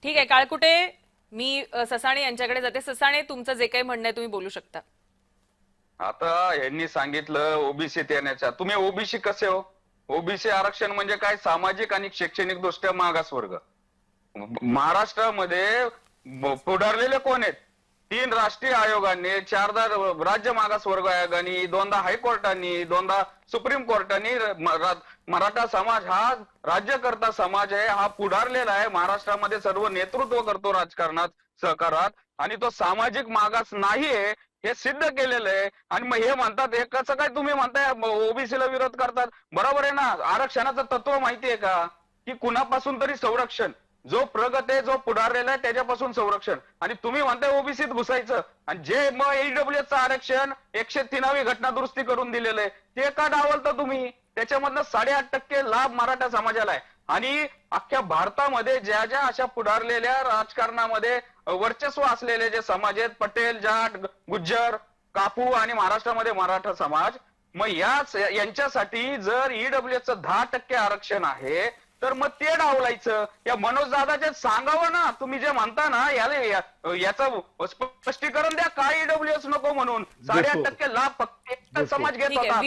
ठीक आहे काळकुटे, मी ससाणे यांच्याकडे जाते. ससाणे, तुमचं जे काही म्हणणं आहे तुम्ही बोलू शकता. आता यांनी सांगितलं ओबीसीत येण्याच्या, तुम्ही ओबीसी कसे हो? ओबीसी आरक्षण म्हणजे काय? सामाजिक आणि शैक्षणिक दृष्ट्या मागासवर्ग. महाराष्ट्रामध्ये पुढारलेले कोण आहेत? 3 राष्ट्रीय आयोगांनी, 4दा राज्य मागासवर्ग आयोगाने, 2दा हायकोर्टाने, 2दा सुप्रीम कोर्टाने मराठा समाज हा राज्यकर्ता समाज आहे, हा पुढारलेला आहे, महाराष्ट्रामध्ये सर्व नेतृत्व करतो राजकारणात, सहकारात, आणि तो सामाजिक मागास नाहीये हे सिद्ध केलेलं आहे. आणि मग हे म्हणतात, हे कसं काय तुम्ही म्हणताय ओबीसीला विरोध करतात? बरोबर आहे ना? आरक्षणाचं तत्व माहितीये का? की कुणापासून तरी संरक्षण, जो प्रगत आहे, जो पुढारलेला आहे त्याच्यापासून संरक्षण, आणि तुम्ही म्हणताय ओबीसीत घुसायचं. आणि जे मग ईडब्ल्यूएसचं आरक्षण 103वी घटना दुरुस्ती करून दिलेलं आहे ते का डावलता तुम्ही? त्याच्यामधनं 8.5% लाभ मराठा समाजाला आहे. आणि अख्ख्या भारतामध्ये ज्या ज्या अशा पुढारलेल्या राजकारणामध्ये वर्चस्व असलेले जे समाज आहेत, पटेल, जाट, गुज्जर, कापू आणि महाराष्ट्रामध्ये मराठा समाज, मग यांच्यासाठी जर ईडब्ल्यूएसचं 10% आरक्षण आहे तर मग ते डावलायचं. या मनोज दादाचे सांगावं ना, तुम्ही जे म्हणता ना, याचं स्पष्टीकरण द्या, काय ईडब्ल्यूएस नको म्हणून. 8.5% लाभ फक्त एक समाज घेत होता.